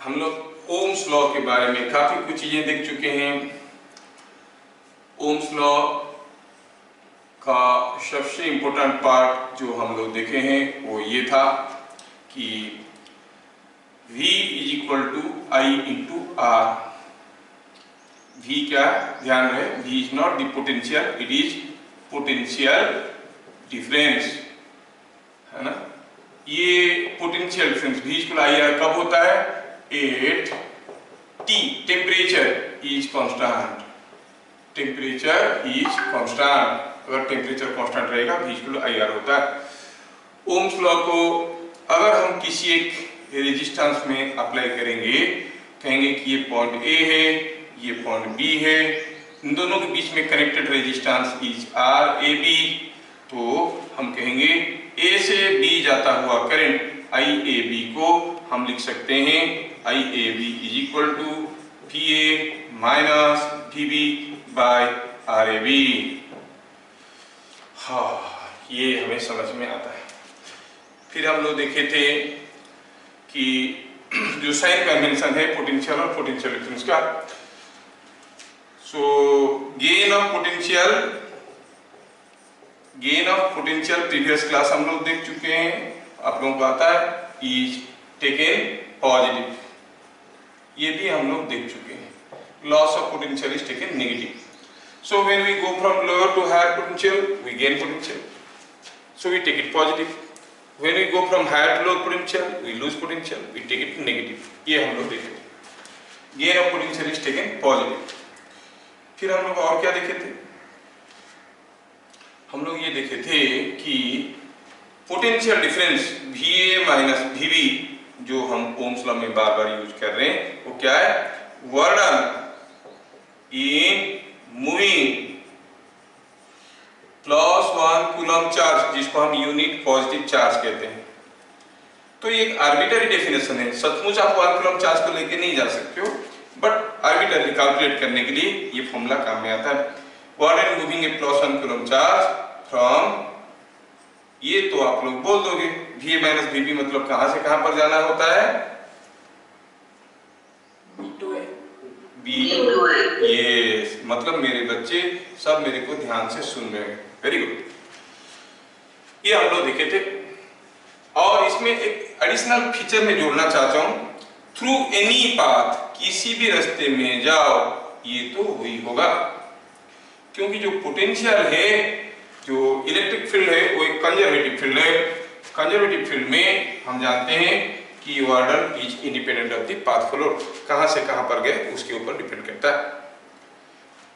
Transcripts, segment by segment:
हम लोग Ohm's law के बारे में काफी कुछ चीजें देख चुके हैं। ओम्स लॉ का सबसे इम्पोर्टेंट पार्ट जो हम लोग देखे हैं वो ये था कि V is equal to I into R. V क्या ध्यान रहे, V is not the potential, it is potential difference, है ना। ये potential difference V equal I R कब होता है? At T temperature is constant, temperature is constant. अगर टेम्परेचर कांस्टेंट रहेगा V इक्वल आई आर होता है। ओम्स लॉ को अगर हम किसी एक रेजिस्टेंस में अप्लाई करेंगे, कहेंगे कि ये पॉइंट A है, ये पॉइंट B है, इन दोनों के बीच में connected resistance is R A B, तो हम कहेंगे A से B जाता हुआ करंट IAB को हम लिख सकते हैं IAB is equal to VA minus VB by RAB। हाँ, ये हमें समझ में आता है। फिर हम लोग देखे थे कि जो साइन कन्वेंशन है पोटेंशियल और पोटेंशियल डिफरेंस का, so gain of potential previous class हम लोग देख चुके हैं, आप लोगों को आता है इज टेकन पॉजिटिव, ये भी हम लोग देख चुके हैं। Loss of potential is taken negative. So when we go from lower to higher potential, we gain potential, so we take it positive. When we go from higher to lower potential, we lose potential, we take it negative. ये हम लोग देखे थे। Gain of potential is taken positive। फिर हम लोग और क्या देखे थे? हम लोग ये देखे थे कि potential difference VA minus VB जो हम ओम्स लॉ में बार बार यूज कर रहे हैं, वो क्या है? वर्डन इन मूविंग +1 कूलम चार्ज, जिसको हम यूनिट पॉजिटिव चार्ज कहते हैं। तो ये एक आर्बिट्ररी डेफिनेशन है, सचमुच आप 1 कूलम चार्ज को लेके नहीं जा सकते हो, बट आर्बिट्ररी कैलकुलेट करने के लिए ये फॉर्मूला काम में आता है। Work done moving a +1 coulomb charge from, ये तो आप लोग बोल दोगे VA माइनस VB मतलब कहां से कहां पर जाना होता है? B to A। यस, मतलब मेरे बच्चे सब मेरे को ध्यान से सुन रहे हैं, वेरी गुड। ये हम लोग देखे थे। और इसमें एक एडिशनल फीचर में जोड़ना चाहता हूं, थ्रू एनी पाथ, किसी भी रास्ते में जाओ, ये तो वही होगा, क्योंकि जो पोटेंशियल है, जो इलेक्ट्रिक फील्ड है, वो एक कंजर्वेटिव फील्ड है। कंजर्वेटिव फील्ड में हम जानते हैं कि order is independent of the path followed, कहां से कहां पर गए उसके ऊपर डिपेंड करता है।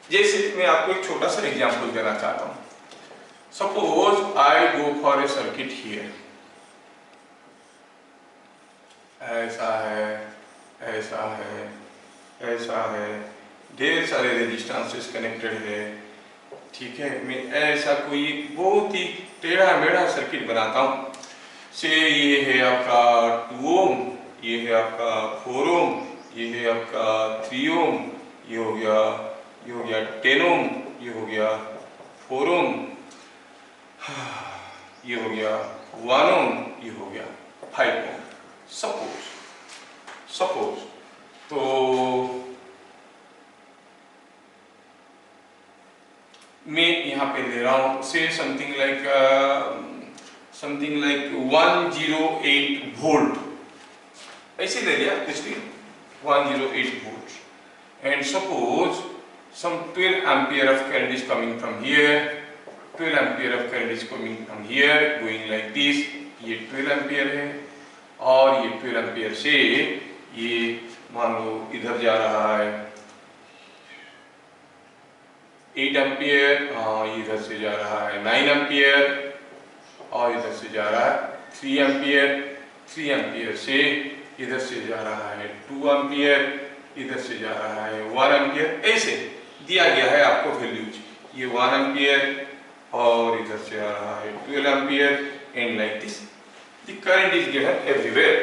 जैसे मैं आपको एक छोटा सा एग्जांपल देना चाहता हूं। Suppose I go for a circuit here, ऐसा है, ऐसा है, ऐसा है, ढेर सारे रेजिस्टेंसेस कनेक्टेड है, ठीक है। मैं ऐसा कोई बहुत ही टेढ़ा मेढ़ा सर्किट बनाता हूं। से ये है आपका 2 ओम, ये है आपका 4 ओम, ये है आपका 3 ओम, ये हो गया 10 ओम, ये हो गया 4 ओम, ये हो गया 1 ओम, ये हो गया 5 ओम। सपोज तो मैं यहाँ पे ले रहा हूँ से समथिंग लाइक 108 वोल्ट, ऐसे ले लिया कुछ भी, 108 volt. And suppose some 12 ampere of current is coming from here, 12 ampere of current is coming from here, going like this। ये 12 ampere है, और ये 12 ampere से ये मान लो इधर जा रहा है 8 एम्पियर, इधर से जा रहा है 9 एम्पियर, और इधर से जा रहा है 3 एम्पियर, 3 एम्पियर से इधर से जा रहा है 2 एम्पियर, इधर से जा रहा है 1 एम्पियर। ऐसे दिया गया है आपको वैल्यूज, ये 1 एम्पियर और इधर से आ रहा है 12 ampere, and like this the current is given everywhere.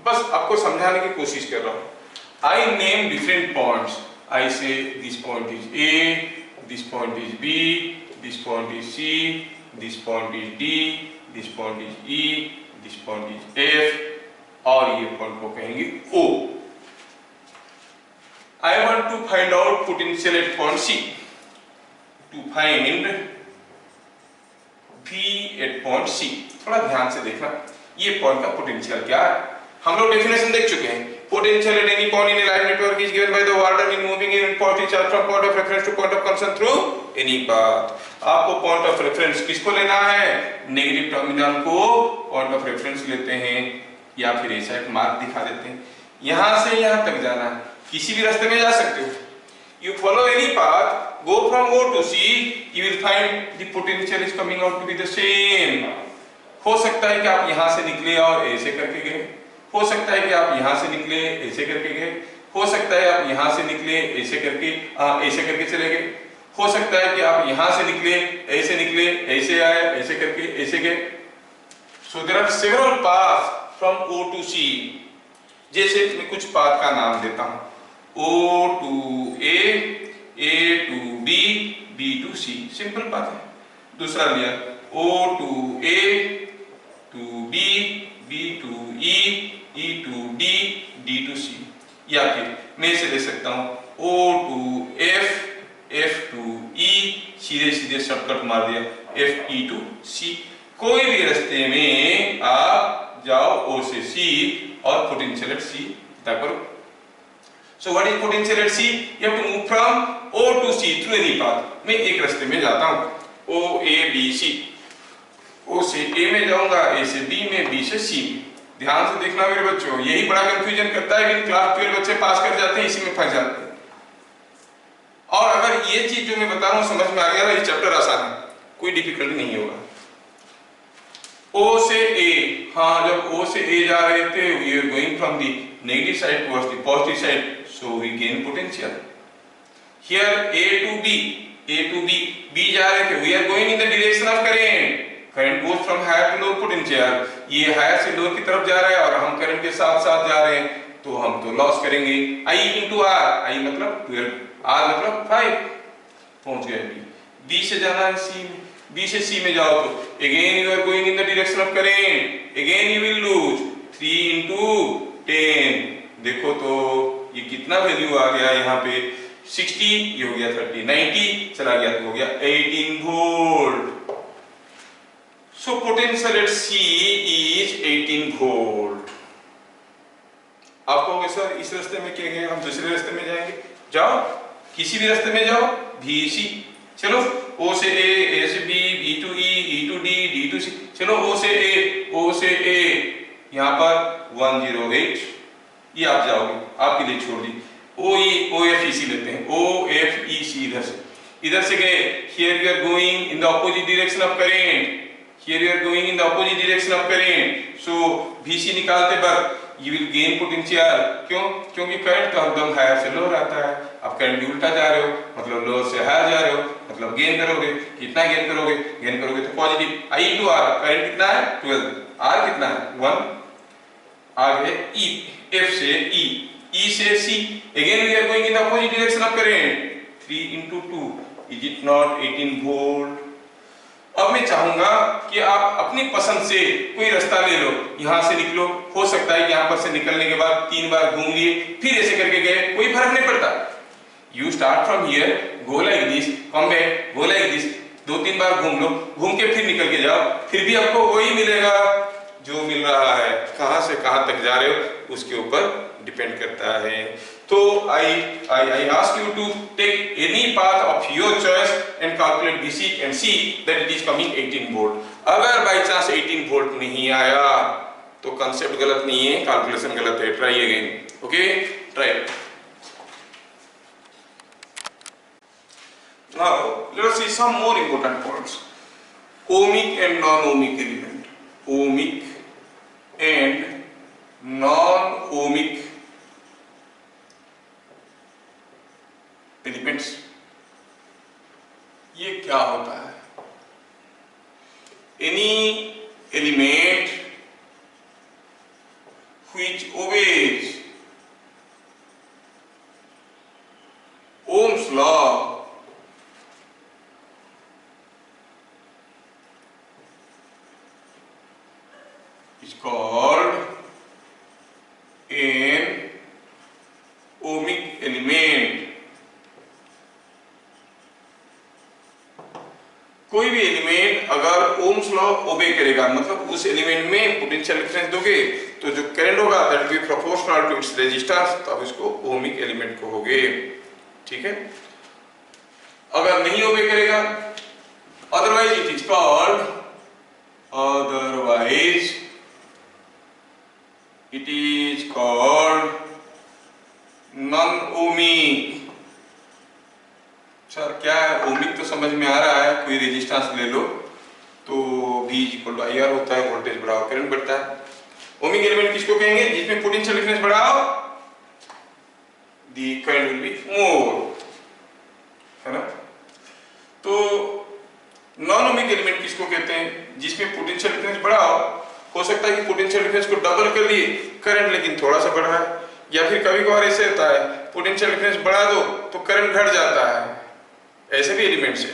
बस आपको समझाने की कोशिश कर रहा हूँ। आई नेम डिफरेंट पॉइंट्स, आई से this point is A, this point is B, this point is C, this point is D, this point is E, this point is F, और ये पॉइंट को कहेंगे O। I want to find out potential at point C. To find V at point C, थोड़ा ध्यान से देखना ये point का पोटेंशियल क्या है। हम लोग डेफिनेशन देख चुके हैं। Potential at any point in a line network is given by the order in moving in positive charge from point of reference to point of concern through any path. आपको point of reference किसको लेना है? Negative terminal को point of reference लेते हैं या फिर ऐसा एक मार्क दिखा देते हैं। यहां से यहां तक जाना है, किसी भी रास्ते में जा सकते हो। You follow any path, go from O to C, you will find the potential is coming out to be the same. हो सकता है कि आप यहां से निकले और ऐसे करके गए, हो सकता है कि आप यहां से निकले ऐसे करके गए, हो सकता है आप यहां से निकले ऐसे करके चले गए, हो सकता है कि आप यहां से निकले, ऐसे आए, ऐसे करके ऐसे गए। So there are several paths from O to C. जैसे मैं कुछ पाथ का नाम देता हूं, O to A to B, B to C, simple बात है। दूसरा लिया O to A to B, B to E, E to D, D to C, या फिर मैं इसे ले सकता हूँ O to F, F to E, सीधे सीधे शॉर्टकट मार दिया F E to C। कोई भी रास्ते में आप जाओ O से C और पोटेंशियल एट C पता करो। So what is potential at C? You have to move from O to C through any path. मैं एक रास्ते में जाता हूँ O A B C, O से A में जाऊंगा, A से B में, B से C में। ध्यान से देखना मेरे बच्चों, यही बड़ा कंफ्यूजन करता है कि क्लास 12 बच्चे पास कर जाते हैं, इसी में फंस जाते हैं। और अगर ये चीज जो मैं बता रहा हूँ समझ में आ गया, ये चैप्टर आसान है, कोई डिफिकल्टी नहीं होगा। O से A, हाँ जब O से A जा रहे थे, we are going from the negative side towards the positive side, so we gain potential. Here A to B, B जा रहे थे, we are going in the direction of current. Current goes from higher to lower potential. ये higher से lower की तरफ जा रहा है और हम current के साथ साथ जा रहे हैं, तो हम तो लॉस करेंगे। I into R, I मतलब 12, R मतलब 5, पहुंच गए B। B से जाना है C में, B से C में जाओ तो again you are going in the direction of current, again you will lose 3 into 10। देखो तो ये कितना वैल्यू आ गया यहाँ पे, 60 ये हो गया 30, 90 चला गया तो हो गया 18 volt. So potential at C is 18 volt. आप कहोगे सर इस रास्ते में क्या गए, हम दूसरे रास्ते में जाएंगे। जाओ किसी भी रास्ते में जाओ, VC, चलो O से A, A से B, B to E, E to D, D to C, चलो O से A यहाँ पर 108, ये आप जाओगे, आपके लिए छोड़ दी। OFEC लेते हैं, OFEC इधर से गए, here you are going in the opposite direction of current, here you are going in the opposite direction of current, so VC निकालते वक्त you will gain potential। क्यों? क्योंकि करंट तो हरदम हायर से लोअर आता है, अब करंट उल्टा जा रहे हो मतलब लोअर से हायर जा रहे हो, मतलब गेन करोगे। कितना गेन करोगे? गेन करोगे तो positive. I into R, current कितना है 12, R कितना है 1, आगे E, F से E, E से C, again we are going in the opposite direction of current, 3 into 2, is it not 18 volt? अब मैं चाहूंगा कि आप अपनी पसंद से कोई रास्ता ले लो, यहां से निकलो, हो सकता है कि यहां पर से निकलने के बाद 3 बार घूम लिए, फिर ऐसे करके गए, कोई फर्क नहीं पड़ता। You start from here, go like this, come back, go like this, 2-3 बार घूम लो, घूम के फिर निकल के जाओ, फिर भी आपको वही मिलेगा जो मिल रहा है। कहां से कहां तक जा रहे हो उसके ऊपर डिपेंड करता है। तो I ask you to take any path of your choice and calculate BC and see that it is coming 18 volt। अगर बाई चांस 18 वोल्ट नहीं आया तो कंसेप्ट गलत नहीं है, कैलकुलेशन गलत है। Try again, okay, try. Now let us see some more important points. Ohmic and non-ohmic element. Ohmic and non-ohmic elements, ये क्या होता है? Any element which obeys Ohm's law is called an ohmic element। कोई भी element अगर Ohm's law ओबे करेगा, मतलब उस एलिमेंट में पोटेंशियल डिफरेंस दोगे तो जो करंट होगा that will be proportional to its resistance, तो आप इसको ओमिक एलिमेंट कहोगे। ठीक है, अगर नहीं ओबे करेगा otherwise it is called non ohmic. Sir क्या है ओमिक, तो समझ में आ रहा है, कोई रेजिस्टेंस ले लो तो V इक्वल टू IR होता है, वोल्टेज बढ़ाओ करंट बढ़ता है। ओमिक एलिमेंट किसको कहेंगे? जिसमें पोटेंशियल डिफरेंस बढ़ाओ दी करंट विल बी मोर, है ना। तो नॉन ओमिक एलिमेंट किसको कहते हैं? जिसमें पोटेंशियल डिफरेंस बढ़ाओ, हो सकता है कि पोटेंशियल डिफरेंस को डबल कर दिए करंट लेकिन थोड़ा सा बढ़ रहा है, या फिर कभी कभार ऐसे होता है पोटेंशियल डिफरेंस बढ़ा दो तो करंट घट जाता है, ऐसे भी एलिमेंट्स है।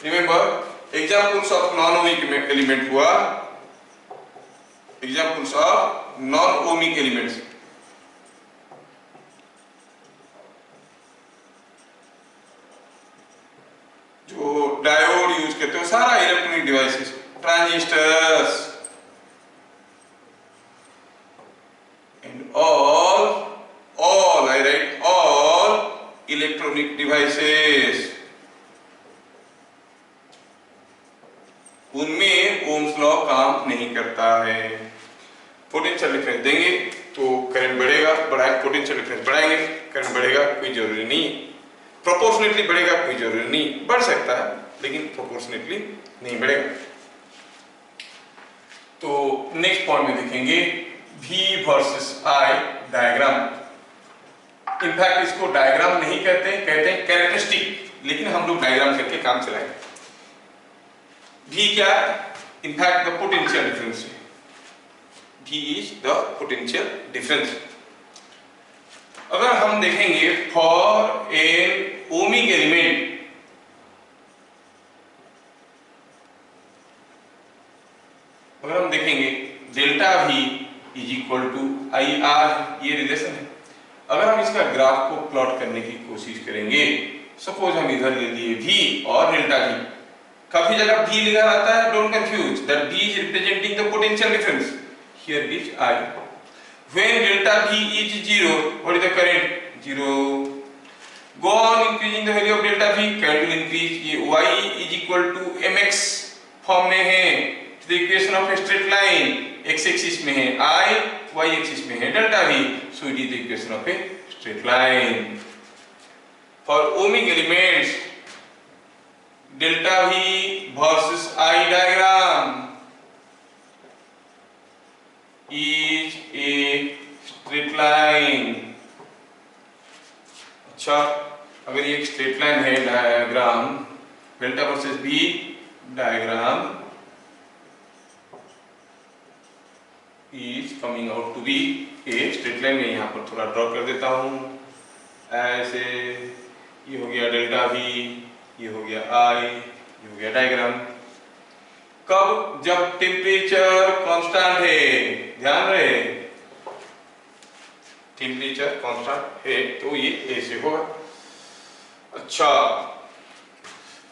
Remember examples of non ohmic element हुआ, examples of non ohmic elements, जो डायोड यूज करते हो, सारा electronic devices, transistors and all I write all electronic devices, उनमें ओम्स लॉ काम नहीं करता है। पोटेंशियल डिफरेंस देंगे तो करंट बढ़ेगा, पोटेंशियल डिफरेंस बढ़ाएंगे करंट बढ़ेगा, कोई जरूरी नहीं। प्रोपोर्शनेटली बढ़ेगा, कोई जरूरी नहीं, बढ़ सकता है लेकिन प्रोपोर्शनेटली नहीं बढ़ेगा। तो नेक्स्ट पॉइंट में देखेंगे V versus I diagram. In fact इसको डायग्राम नहीं कहते हैं कैरेक्टरिस्टिक, लेकिन हम लोग डायग्राम करके काम चलाएंगे। V क्या है? In fact the potential difference. V is the potential difference. अगर हम देखेंगे फॉर एन ओमिक एलिमेंट, अगर हम देखेंगे delta V is equal to IR, ये रिलेशन है। अगर हम इसका ग्राफ को प्लॉट करने की कोशिश करेंगे, सपोज हम इधर ले लिए V और डेल्टा V, काफी जगह V लिखा रहता है, don't confuse that V is representing the potential difference, here it is I। When delta V is 0, what is the current? 0। Go on increasing the value of delta V, current will increase. ये Y is equal to mx form में है, the equation of a straight line, x axis में है I, y axis में है delta V, so it is the equation of a straight line. For ohmic elements, delta V versus I diagram is a straight line. अच्छा, अगर ये एक straight line है diagram, delta versus V diagram is coming out to be a straight line। में यहाँ पर थोड़ा draw कर देता हूँ ऐसे, ये हो गया डेल्टा V, ये हो गया I, ये हो गया डायग्राम। कब? जब टेम्परेचर कांस्टेंट है, ध्यान रहे टेम्परेचर कांस्टेंट है तो ये ऐसे होगा। अच्छा,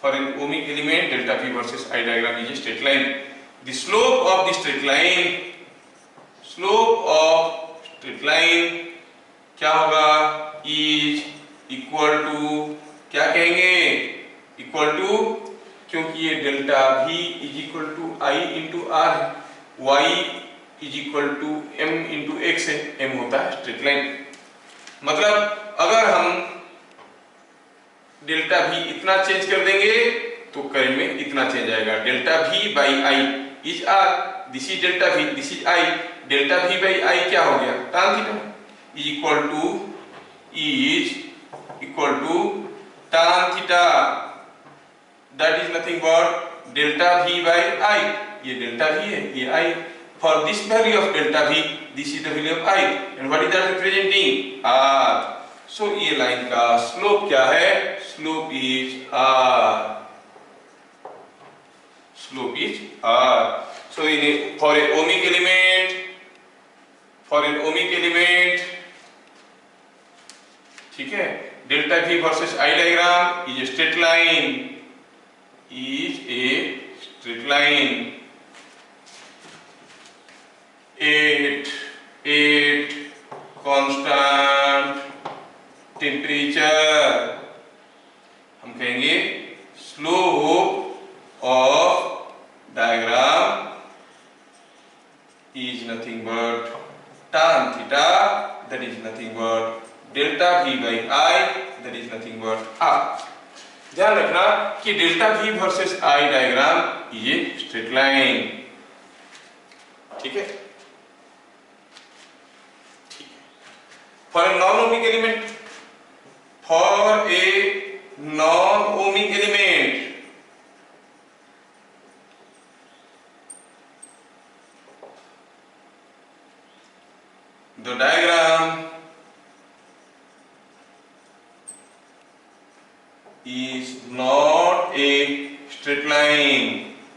for an ohmic element delta V versus I diagram is a straight line. The slope of the straight line, slope of straight line क्या होगा? इज इक्वल टू, क्या कहेंगे? इक्वल टू, क्योंकि ये delta V is equal to I into R, Y is equal to M into X है, M होता है straight line. मतलब अगर हम डेल्टा V इतना चेंज कर देंगे तो करंट में इतना चेंज आएगा। Delta V by I is R, this is delta V, this is I, delta V by I क्या हो गया? tan theta is equal to tan theta, that is nothing but delta V by I। ये delta V है, ये I। For this value of delta V, this is the value of I, and what is that representing? R। So ये line का slope क्या है? Slope is R, slope is R। So for an ohmic element, ठीक है, delta V versus I diagram is a straight line. is a straight line. 8 constant temperature, हम कहेंगे slope of diagram is nothing but tan theta, that is nothing but delta v by I, that is nothing but r. ध्यान रखना कि delta v versus I diagram ये straight line, ठीक है। For a non ohmic element, for a non ohmic element the diagram is not a straight line,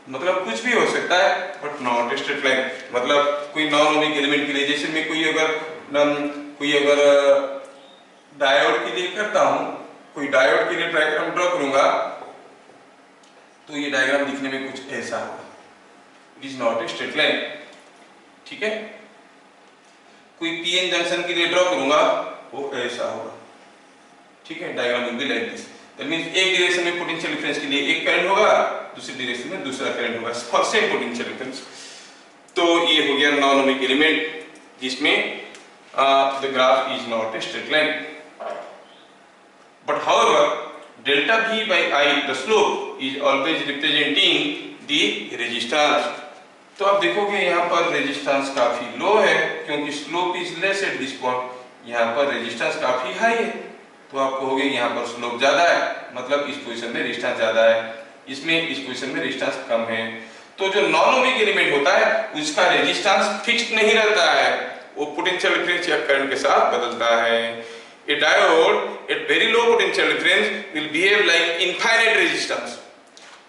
मतलब कुछ भी हो सकता है but not a straight line. मतलब कोई नॉन ओमिक एलिमेंट के लिए, जैसे मैं कोई अगर डायोड के लिए करता हूं, कोई डायोड के लिए डायग्राम ड्रॉ करूंगा तो ये डायग्राम दिखने में कुछ ऐसा होगा, it is not a straight line, ठीक है। कोई पीएन जंक्शन के लिए ड्रॉ करूंगा वो ऐसा होगा, ठीक है। Diagram will be like this. That means एक डायरेक्शन में पोटेंशियल डिफरेंस के लिए एक करंट होगा, दूसरी डायरेक्शन में दूसरा करंट होगा फॉर सेम पोटेंशियल डिफरेंस। तो ये हो गया नॉन ओमिक एलिमेंट जिसमें the graph is not a straight line, but however delta v by I, the slope is always representing the resistance. तो आप देखोगे यहाँ पर रेजिस्टेंस काफी लो है क्योंकि slope is less at this point. यहाँ पर रेजिस्टेंस काफी हाई है तो आप कहोगे यहाँ पर स्लोप ज्यादा है, मतलब इस पोजीशन में रेजिस्टेंस ज्यादा है, इसमें इस पोजीशन में रेजिस्टेंस कम है। तो जो नॉन ओमिक एलिमेंट होता है उसका रेजिस्टेंस फिक्स्ड नहीं रहता है, वो पोटेंशियल डिफरेंस या करंट के साथ बदलता है। A diode at very low potential difference will behave like infinite resistance,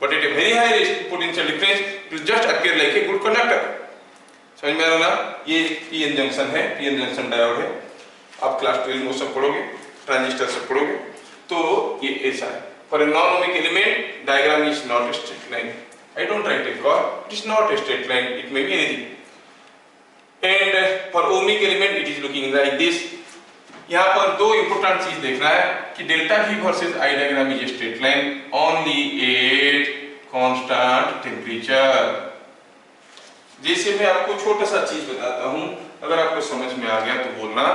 but at a very high potential difference it will just appear like a good conductor. समझ में आ रहा ना? ये पीएन जंक्शन है, पीएन जंक्शन डायोड है, आप class 12 में सब पढ़ोगे, ट्रांजिस्टर से पढ़ोगे। तो ये ऐसा है। For a non ohmic element diagram is not a straight line. I don't write it call it is not a straight line, it may be anything. And for ohmic element it is looking like this. यहाँ पर दो important चीज देखना है कि delta v versus I diagram is a straight line only at constant temperature. जैसे मैं आपको छोटा सा चीज बताता हूं, अगर आपको समझ में आ गया तो बोलना।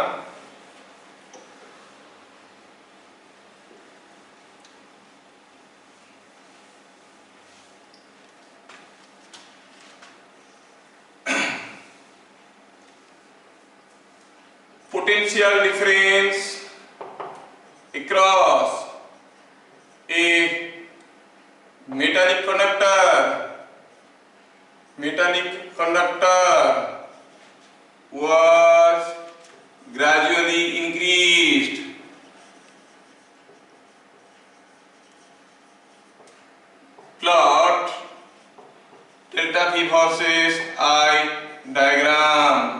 Potential difference across a metallic conductor was gradually increased. Plot delta V versus I diagram।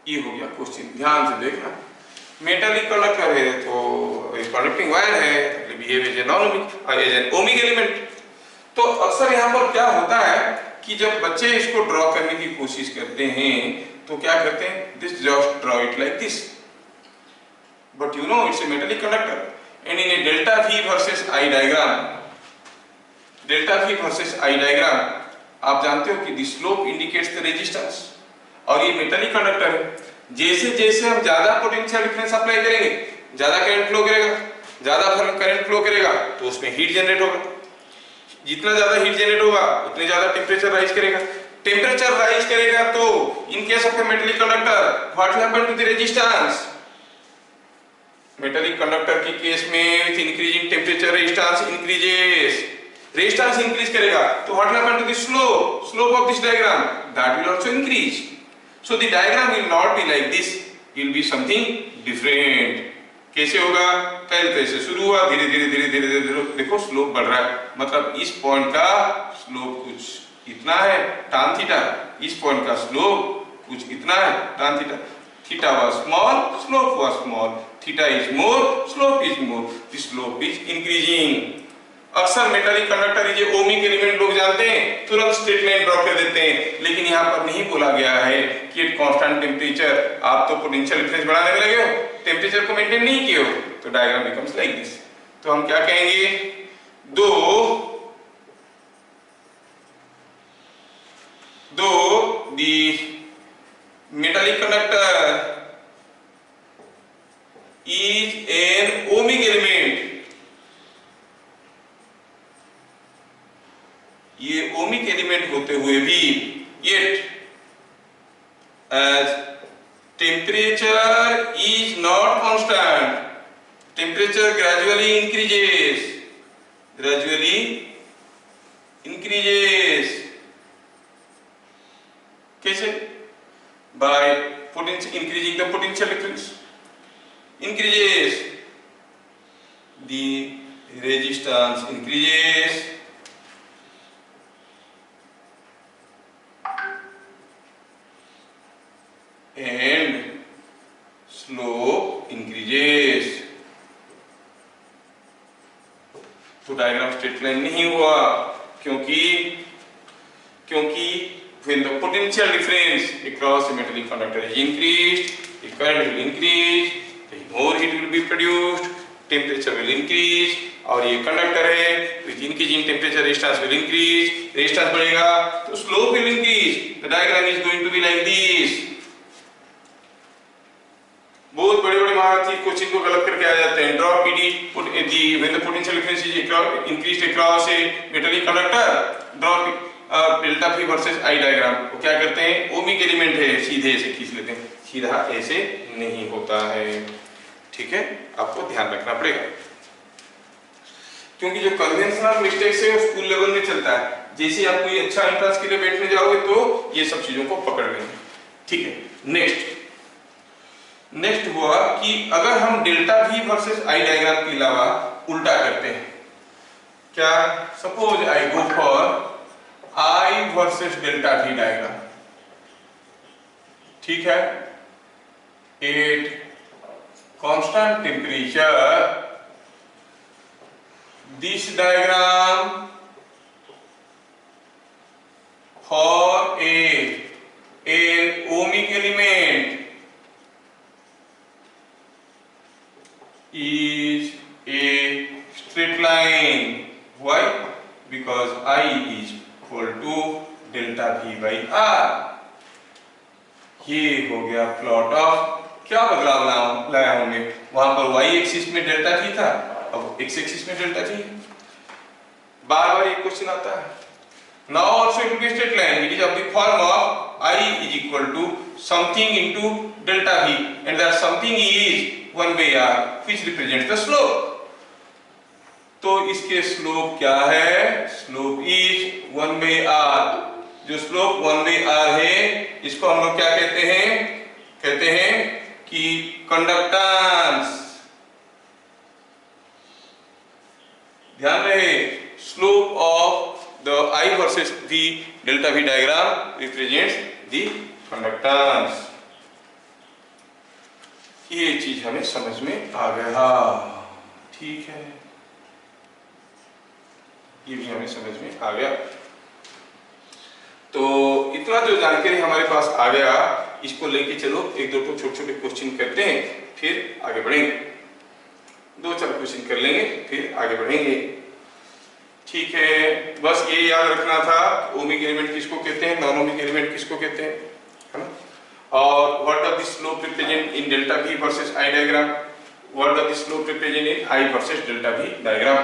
ये हो गया क्वेश्चन, ध्यान से देखना। मेटालिक कंडक्टर है तो कंडक्टिंग वायर है, behave as a non ohmic as an ohmic element. तो अक्सर यहाँ पर क्या होता है कि जब बच्चे इसको ड्रॉ करने की कोशिश करते हैं तो क्या करते हैं, this just draw it like this, but you know it's a metallic conductor. And in A delta V versus I diagram, delta V versus I diagram आप जानते हो कि the slope indicates the resistance, और ये metallic conductor है। जैसे जैसे हम ज्यादा पोटेंशियल डिफरेंस अप्लाई करेंगे, ज्यादा करंट फ्लो करेगा, ज्यादा करंट फ्लो करेगा तो उसमें हीट जनरेट होगा। जितना ज्यादा हीट जनरेट होगा उतने ज्यादा टेम्परेचर राइज करेगा। टेम्परेचर राइज करेगा तो in case of a metallic conductor what will happen to the resistance? Metallic conductor के केस में with increasing temperature resistance increases, resistance increase करेगा तो what will happen to the slope of this diagram? That will also increase. So the diagram will not be like this, it will be something different. कैसे होगा? पहले तो ऐसे शुरू हुआ, धीरे धीरे धीरे धीरे धीरे देखो स्लोप बढ़ रहा है, मतलब इस पॉइंट का स्लोप कुछ इतना है tan थीटा, इस पॉइंट का स्लोप कुछ इतना है tan theta. Theta was small, slope was small, theta is more, slope is more, the slope is increasing। अक्सर मेटालिक कंडक्टर ये ओमिक एलिमेंट लोग जानते हैं, तुरंत स्ट्रेट लाइन ड्रॉ कर देते हैं, लेकिन यहाँ पर नहीं बोला गया है कि एट कांस्टेंट टेम्परेचर आप तो पोटेंशियल डिफरेंस बढ़ाने में लगे हो, टेम्परेचर को मेंटेन नहीं किए हो, तो डायग्राम बिकम्स लाइक दिस। तो हम क्या कहेंगे, दो the metallic conductor is an ohmic element, ये ओमिक एलिमेंट होते हुए भी yet as temperature is not constant, temperature gradually increases कैसे, by potential increasing the potential difference, increases, the resistance increases, and slope increases। तो diagram straight line नहीं हुआ, क्योंकि when the potential difference across a metallic conductor is increased, the current will increase, more heat will be produced, temperature will increase, और ये conductor है with increasing temperature resistance will increase, resistance बढ़ेगा तो slope will increase, the diagram is going to be like this। बहुत बड़े-बड़े महारथी question को गलत करके आ जाते हैं, draw PD when the potential difference is increased across a metallic conductor, draw delta P versus I diagram को क्या करते हैं, ओमिक एलिमेंट है सीधे ऐसे खींच लेते हैं, सीधा ऐसे नहीं होता है, ठीक है, आपको ध्यान रखना पड़ेगा, क्योंकि जो कन्वेंशनल मिस्टेक्स है वो स्कूल लेवल में चलता है, जैसे आप कोई अच्छा एंट्रेंस के लिए बैठने जाओगे तो ये सब चीजों को पकड़ लेंगे, ठीक है। नेक्स्ट हुआ कि अगर हम delta V versus I diagram के अलावा उल्टा करते हैं, क्या, suppose I go for I versus delta V diagram, ठीक है, at constant temperature this diagram for an ohmic element is a straight line, why, because I is equal to delta V by R। ये हो गया plot of, क्या बदलाव लाया हमने, वहां पर y एक्सिस में डेल्टा V था, अब x एक्सिस में डेल्टा V। बार बार एक क्वेश्चन आता है, now also it will be straight line, it is of the form of I is equal to something into delta V, and that something is 1 by R which represents the slope। तो इसके slope क्या है, slope is 1 by R, जो slope 1 by R है इसको हम लोग क्या कहते हैं कि कंडक्टेंस, ध्यान रहे, slope of the I versus V delta V diagram represents the conductance. ये चीज हमें समझ में आ गया, ठीक है, ये भी हमें समझ में आ गया। तो इतना जो जानकारी हमारे पास आ गया, इसको लेके चलो एक दो तो छोटे छोटे क्वेश्चन करते हैं, फिर आगे बढ़ेंगे, दो चार क्वेश्चन कर लेंगे फिर आगे बढ़ेंगे, ठीक है। बस ये याद रखना था ओमिक एलिमेंट किसको कहते हैं, नॉन ओमिक एलिमेंट किसको कहते हैं, है ना, और what are the slope represent in delta V versus I diagram, what are the slope represent in I versus delta V diagram.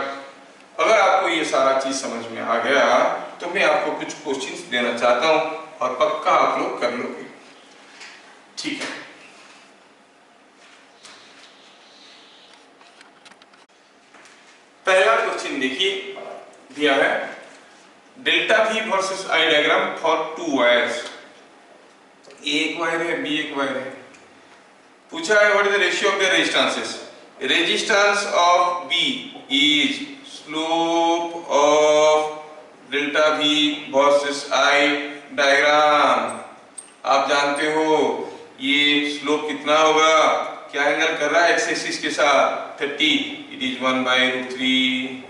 अगर आपको ये सारा चीज समझ में आ गया तो मैं आपको कुछ क्वेश्चंस देना चाहता हूं और पक्का आप लोग कर लोगे, ठीक है। पहला क्वेश्चन देखिए, दिया है delta V versus I diagram for to wires, एक वायर है बी एक वायर है, पूछा है what is the ratio of the resistances, resistance of B is slope of delta V versus I diagram. आप जानते हो ये स्लोप कितना होगा, क्या एंगल कर रहा है एक्स एक्सिस के साथ 30, it is 1/√3,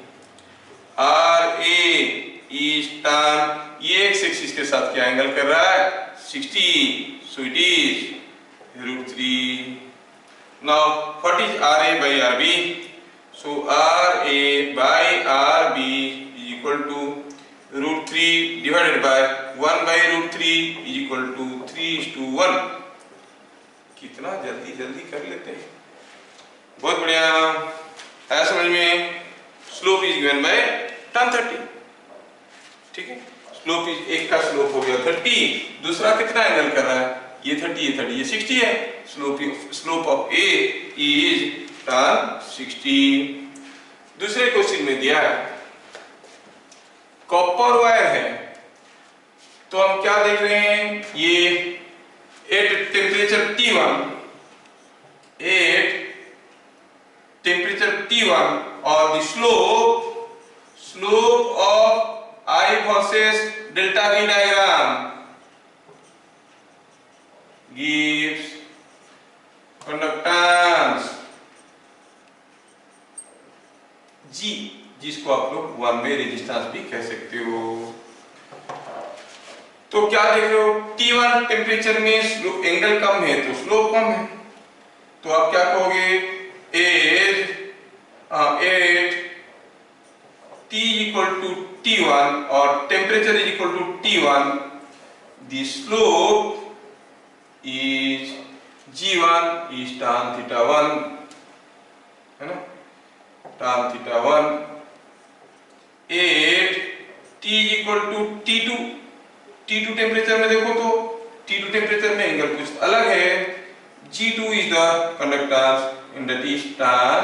R A is tan, ये एक्स एक्सिस के साथ क्या एंगल कर रहा है 60, so it is √3. Now what is R A by R B? So R A by R B is equal to √3 divided by 1 by √3 is equal to 3:1. कितना जल्दी जल्दी कर लेते हैं, बहुत बढ़िया है समझ में. Slope is given by tan 30. ठीक है, स्लोप इज, एक का स्लोप हो गया 30, दूसरा कितना एंगल कर रहा है ये 30, ये 30, ये 60 है. Slope of A is tan 60. दूसरे क्वेश्चन में दिया है कॉपर वायर है, तो हम क्या देख रहे हैं, ये एट टेम्परेचर T1 और the slope of I versus delta V diagram gives conductance G, जिसको आप लोग वन वे रेजिस्टेंस भी कह सकते हो. तो क्या देख रहे हो, T1 टेम्परेचर में एंगल कम है तो स्लोप कम है, तो आप क्या कहोगे, eight T equal to T1 और temperature is equal to T1, the slope is G1 is tan θ1, है ना, tan θ1. 8 T equal to T2 temperature में देखो तो T2 टेम्परेचर में एंगल कुछ अलग है. G2 is the conductance in that is tan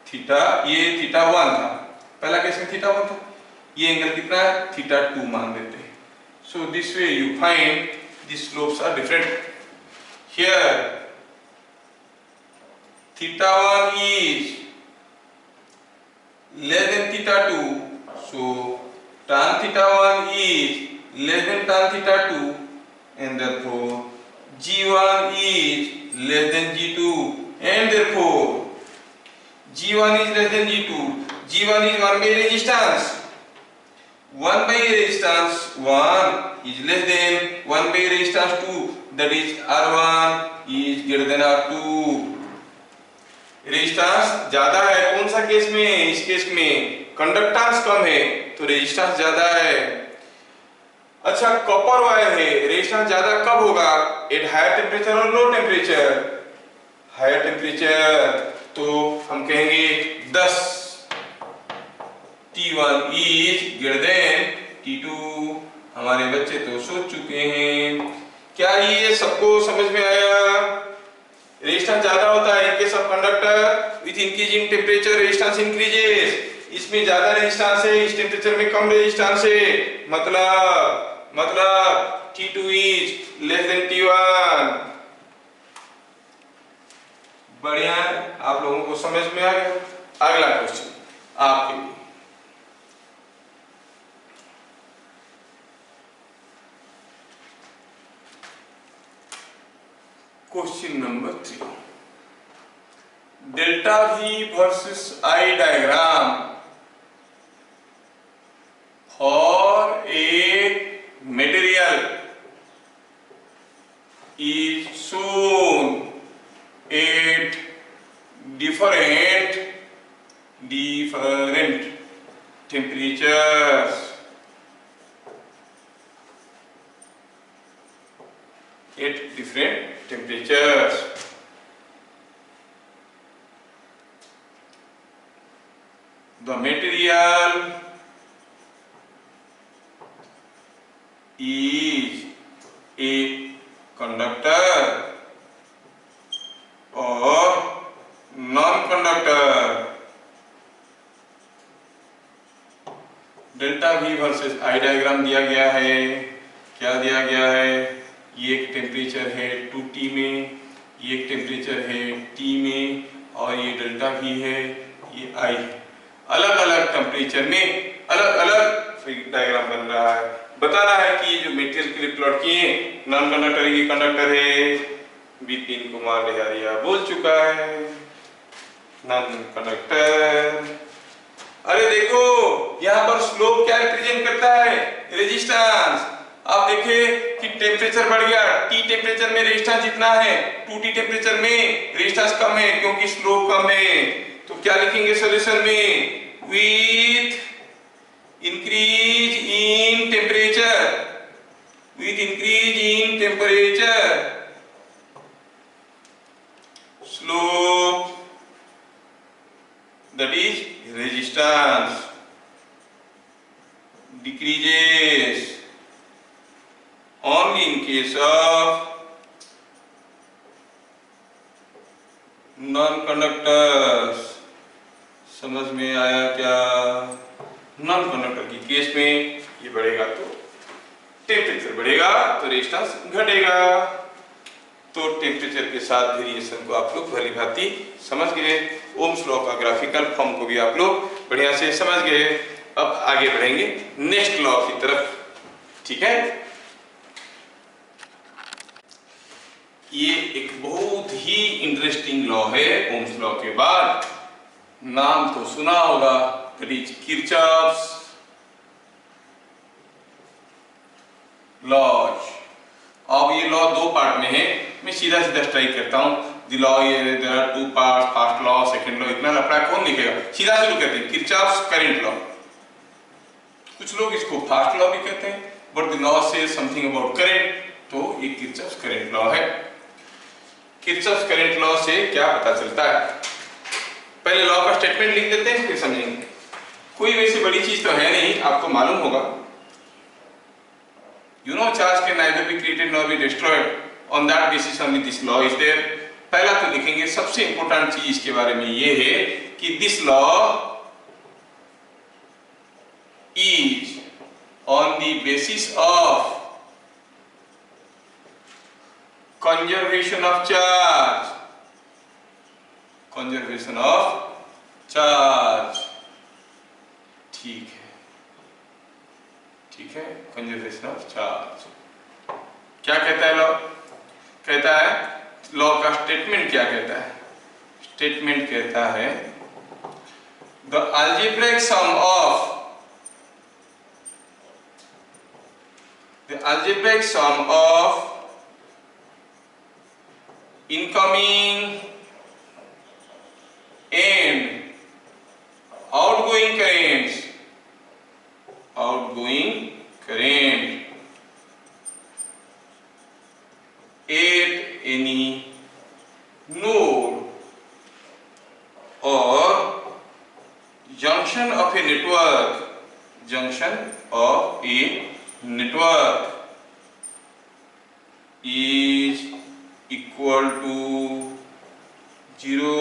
theta, ये θ1 था, पहला केस में θ1 था, ये एंगल कितना है θ2 मान देते हैं. So this way you find the slopes are different. Here θ1 is less than θ2, so tan θ1 is less than tan θ2, and therefore G1 is less than G2, and therefore G1 is less than G2. G1 is 1 by resistance. 1 by resistance 1 is less than 1 by resistance 2, that is R1 is greater than R2. Resistance ज्यादा है, कौन सा case में, इस case में conductance कम है तो resistance ज्यादा है. अच्छा, कॉपर वायर है, रेजिस्टेंस ज्यादा कब होगा, एट हायर टेम्परेचर और लो टेम्परेचर. हायर टेम्परेचर तो हम कहेंगे 10, T1 is greater than T2. हमारे बच्चे तो सोच चुके हैं. क्या ये सबको समझ में आया? रेजिस्टेंस ज्यादा होता है इनके सब conductor, with increasing temperature resistance increases. इसमें ज्यादा रेजिस्टेंस है, इस टेम्परेचर में कम रेजिस्टेंस है, मतलब T2 is less than T1. बढ़िया, आप लोगों को समझ में आ गया. अगला क्वेश्चन आपके लिए, question number 3. Delta V versus I diagram for a material is shown at different temperatures. At different temperatures. The material is a conductor or non-conductor. Delta V versus I diagram दिया गया है. क्या दिया गया है, ये एक टेम्परेचर है 2T में, ये एक टेम्परेचर है T में, और ये डेल्टा V है, ये I है. अलग अलग टेम्परेचर में अलग अलग डायग्राम बन रहा है. बताना है कि ये जो मटेरियल के लिए प्लॉट किए, नॉन कंडक्टर की कंडक्टर है, बिपिन कुमार लिहारिया बोल चुका है, नॉन कंडक्टर. अरे देखो यहाँ पर स्लोप क्या रिप्रेजेंट करता है, रेजिस्टेंस। आप देखिए कि टेम्परेचर बढ़ गया, T टेम्परेचर में रेजिस्टेंस जितना है 2T टेम्परेचर में रेजिस्टेंस कम है क्योंकि स्लोप कम है। तो क्या लिखेंगे सॉल्यूशन में, with increase in temperature, with increase in temperature slope, that is resistance, decreases only in case of non conductors. समझ में आया क्या? नॉन कंडक्टर की केस में ये बढ़ेगा तो टेम्परेचर बढ़ेगा तो रेजिस्टेंस घटेगा। तो टेम्परेचर के साथ वेरिएशन को आप लोग भली भांति समझ गए। ओम्स लॉ का ग्राफिकल फॉर्म को भी आप लोग बढ़िया से समझ गए। अब आगे बढ़ेंगे नेक्स्ट लॉ की तरफ, ठीक है। ये एक बहुत ही इंटरेस्टिंग लॉ है ओम्स लॉ के बाद, नाम तो सुना होगा, दैट इज किरचॉफ्स लॉज। अब ये लॉ दो पार्ट में है, मैं सीधा सीधा स्ट्राइक करता हूं। The law there are two parts, first law second law, इतना लफड़ा कौन लिखेगा, सीधा सीधा कहते हैं किरचॉफ्स करंट लॉ। कुछ लोग इसको फर्स्ट लॉ भी कहते हैं, but the law says something about current, तो ये किरचॉफ्स करंट लॉ है। किरचॉफ्स करंट लॉ से क्या पता चलता है, पहले लॉ का स्टेटमेंट लिख देते हैं फिर समझेंगे। कोई वैसी बड़ी चीज तो है नहीं, आपको मालूम होगा। You know charge can neither be created nor be destroyed. On that basis only this law is there. पहला तो लिखेंगे, सबसे इंपॉर्टेंट चीज इसके बारे में ये है कि this law is on the basis of conservation of charge. Conservation of charge, ठीक है, ठीक है, कंजर्वेशन ऑफ चार्ज। क्या कहता है लॉ, कहता है लॉ का स्टेटमेंट क्या कहता है, स्टेटमेंट कहता है the algebraic sum of incoming and outgoing currents, outgoing current at any node or junction of a network, junction of a network is equal to 0।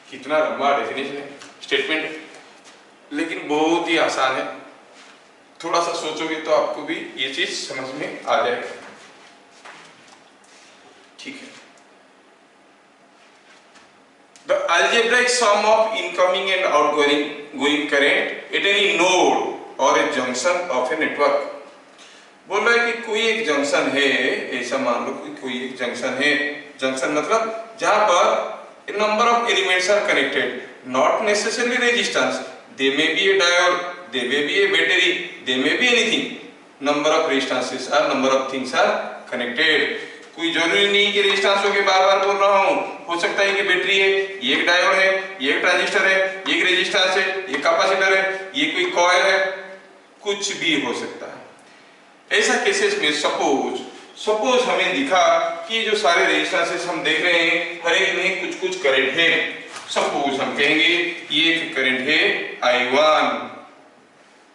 कितना लंबा डेफिनेशन है, स्टेटमेंट, लेकिन बहुत ही आसान है। थोड़ा सा सोचोगे तो आपको भी ये चीज समझ में आ जाएगा, ठीक है। The algebraic sum of incoming and outgoing current at any node और a junction of a network. बोल रहा है कि कोई एक जंक्शन है, ऐसा मान लो कि कोई एक जंक्शन है, जंक्शन मतलब जहां पर a number of elements are connected, not necessarily resistance, they may be a diode, they may be a battery, they may be anything, number of resistances are, number of things are connected। कोई जरूरी नहीं कि resistance हो के बार बार बोल रहा हूँ, हो सकता है कि बैटरी है, ये एक डायोड है, ये एक ट्रांजिस्टर है, ये एक रेजिस्टेंस है, ये कैपेसिटर है, ये कोई कॉइल है, कुछ भी हो सकता है। ऐसा केसेस में सपोज हमें दिखा कि जो सारे रेजिस्टेंसेस हम देख रहे हैं हर एक में कुछ कुछ करंट है। सपोज हम कहेंगे ये एक करंट है I1,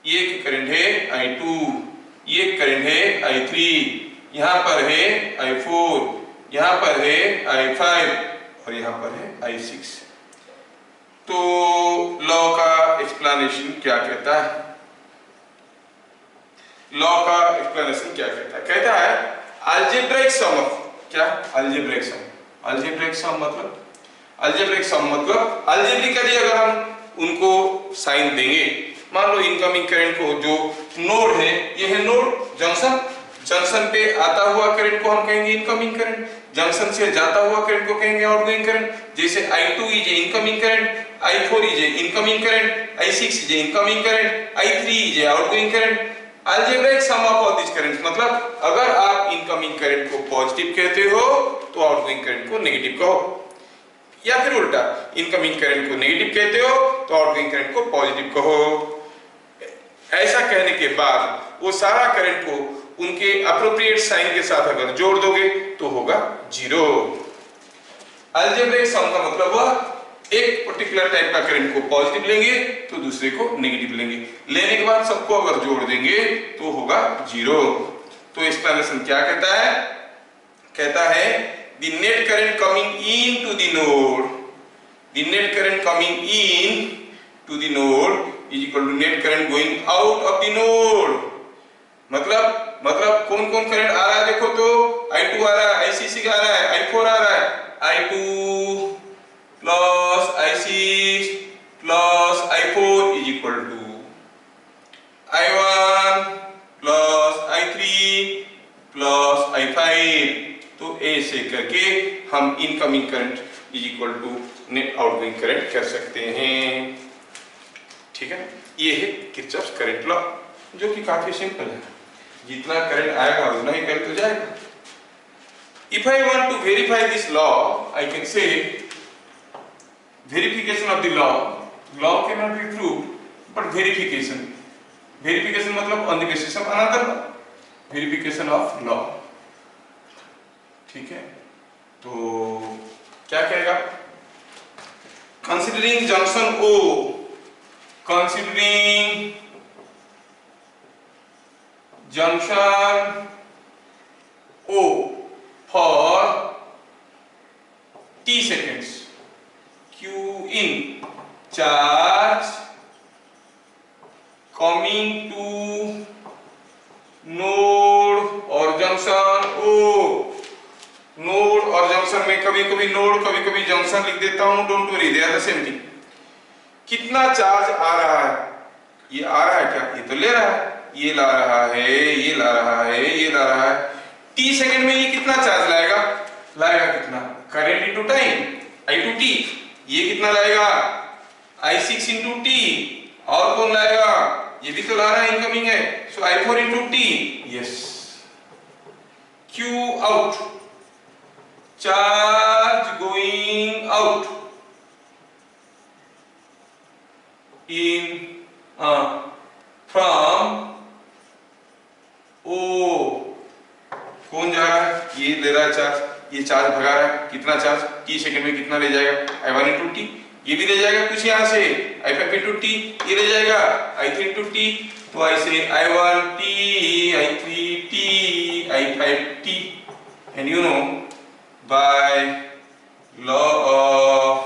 ये एक करंट है I2, ये एक करंट है I3, यहाँ पर है I4, यहाँ पर है I5 और यहाँ पर है I6। तो लॉ का एक्सप्लेनेशन क्या कहता है, लॉ का एक्सप्लेनेशन क्या कहता है, कहता है अलजेब्रिक सम ऑफ, क्या अलजेब्रिक सम, अलजेब्रिक सम मतलब, अलजेब्रिक सम मतलब अलजेब्रिकली अगर हम उनको साइन देंगे, मान लो इनकमिंग करंट को जो नोड है, ये है नोड जंक्शन, जंक्शन पे आता हुआ करंट को हम कहेंगे इनकमिंग करंट, जंक्शन से जाता हुआ करंट को कहेंगे आउटगोइंग करंट। जैसे I2 is incoming current, I4 is incoming current, I6 is incoming current, I3 is outgoing current. Algebraic sum of all this currents, मतलब अगर आप इनकमिंग करंट को पॉजिटिव कहते हो तो आउटगोइंग करंट को नेगेटिव कहो, या फिर उल्टा इनकमिंग करंट को नेगेटिव कहते हो तो आउटगोइंग करंट को पॉजिटिव कहो। ऐसा कहने के बाद वो सारा करंट को उनके अप्रोप्रिएट साइन के साथ अगर जोड़ दोगे तो होगा जीरो। अलजेब्रिक सम का मतलब वह एक पर्टिकुलर टाइप का करंट को पॉजिटिव लेंगे तो दूसरे को नेगेटिव लेंगे, लेने के बाद सबको अगर जोड़ देंगे तो होगा जीरो। तो एक्सप्लेनेशन क्या कहता है? कहता है the net current coming into the node, the net current coming in to the node is equal to net current going out of the node। मतलब कौन कौन करंट आ रहा है देखो तो, I2 आ रहा है, I6 आ रहा है, I4 आ रहा है, I2 plus I6 plus I4 is equal to I1 plus I3 plus I5। तो ऐसे करके हम incoming current is equal to net outgoing current कर सकते हैं। ठीक है, ये है किरचॉफ्स करंट लॉ, जो कि काफी सिंपल है, जितना करंट आएगा उतना ही करंट हो जाएगा। If I want to verify this law, I can say verification of the law cannot be proved, but verification मतलब on the basis of another law, verification of law। ठीक है, तो क्या कहेगा? Considering junction O, considering junction O for t seconds, Q in charge coming to node और junction O। Node और junction में कभी कभी नोड कभी कभी जंक्शन लिख देता हूं, don't worry, they are the same thing. कितना चार्ज आ रहा है? ये आ रहा है क्या? ये तो ले रहा है, ये ला रहा है, ये ला रहा है, ये ला रहा है। टी सेकंड में ये कितना चार्ज लाएगा? कितना? Current into time, I2t। ये कितना लाएगा? I6 into T. और कौन लाएगा? ये भी तो ला रहा है, इनकमिंग है, सो I4 into T. Yes, Q out, charge going out in from O। कौन जा रहा है? ये ले रहा है चार्ज, ये चार्ज भगा रहा है। कितना चार्ज? टी सेकंड में कितना ले जाएगा? I1 into T. ये भी ले जाएगा कुछ यहाँ से, I5 इंटू टी, ये ले जाएगा I3 इंटू टी। तो ऐसे I1 T, I3 T, I5 T. And you know, by law of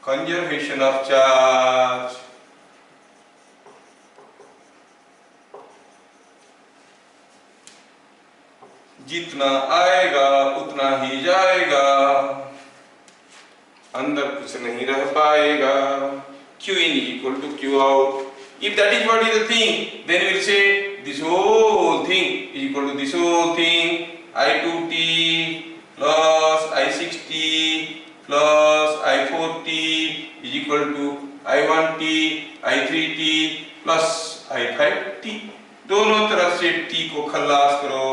conservation of charge, जितना आएगा उतना ही जाएगा, अंदर कुछ नहीं रह पाएगा। Q in is equal to Q out। If that is what is the thing, then we will say this whole thing is equal to this whole thing, I2t plus I6t plus I4t is equal to I1t, I3t plus I5t। दोनों तरफ से t को खल्लास करो,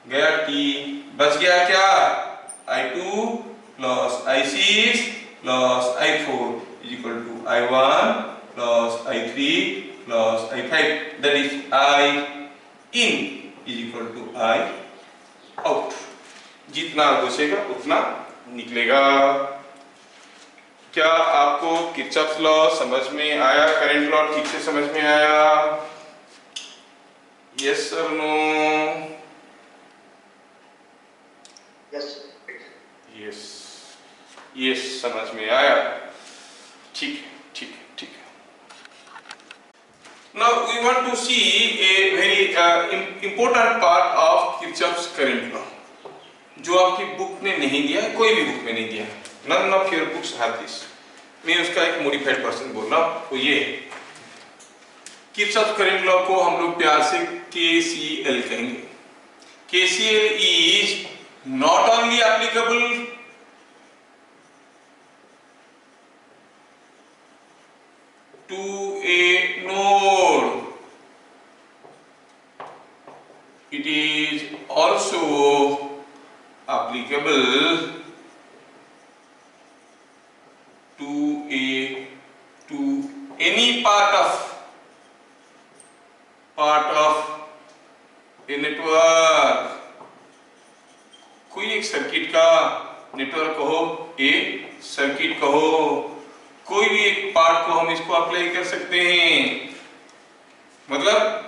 गया t, बच गया क्या? I2 plus I6 plus I4 is equal to I1 plus I3 plus I5, that is I in is equal to I out। जितना घुसेगा उतना निकलेगा। क्या आपको किरचॉफ्स लॉ समझ में आया? करंट लॉ ठीक से समझ में आया? यस और नो? यस, यस समझ में आया। ठीक ठीक ठीक। Now we want to see a very important part of Kirchhoff's current law, जो आपकी बुक में नहीं दिया है, कोई भी बुक में नहीं दिया है। None of your books have this। मैं उसका एक मॉडिफाइड वर्जन बोल रहा हूँ। तो ये किरचॉफ्स करंट लॉ को हम लोग प्यार से KCL कहेंगे। KCL is not only applicable to a node, it is also applicable to any part of a network। कोई एक सर्किट का नेटवर्क कहो, एक सर्किट कहो, कोई भी एक पार्ट को हम इसको अप्लाई कर सकते हैं। मतलब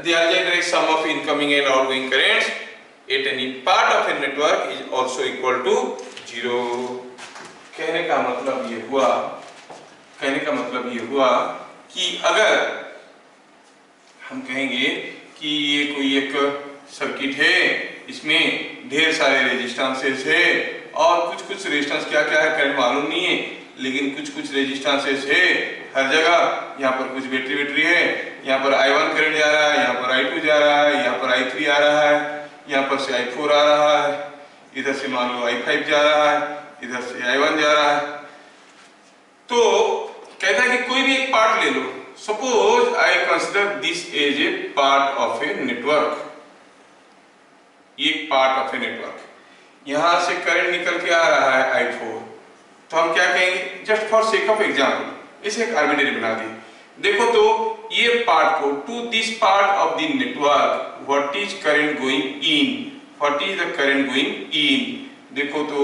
the algebraic sum of incoming and outgoing currents at any part of a network is also equal to 0। कहने का मतलब ये हुआ कि अगर हम कहेंगे कि ये कोई एक सर्किट है, इसमें ढेर सारे रेजिस्टेंसेस है और कुछ रेजिस्टेंस क्या है करंट मालूम नहीं है, लेकिन कुछ रेजिस्टेंसेस है हर जगह। यहाँ पर कुछ बैटरी है, यहाँ पर I1 करंट जा रहा है, यहाँ पर I2 जा रहा है, यहाँ पर I3 आ रहा है, यहाँ पर से I4 आ रहा है, इधर से मान लो I5 जा रहा है, इधर से I1 जा रहा है। तो कहता है कि कोई भी एक पार्ट ले लो। Suppose I consider this as a part of a network, ये पार्ट ऑफ ए नेटवर्क। यहां से करंट निकल के आ रहा है I4, तो हम क्या कहेंगे, just for sake of example इसे एक आर्बिट्रेरी बना दी। देखो तो ये पार्ट को to this part of the network what is current going in, what is the current going in. देखो तो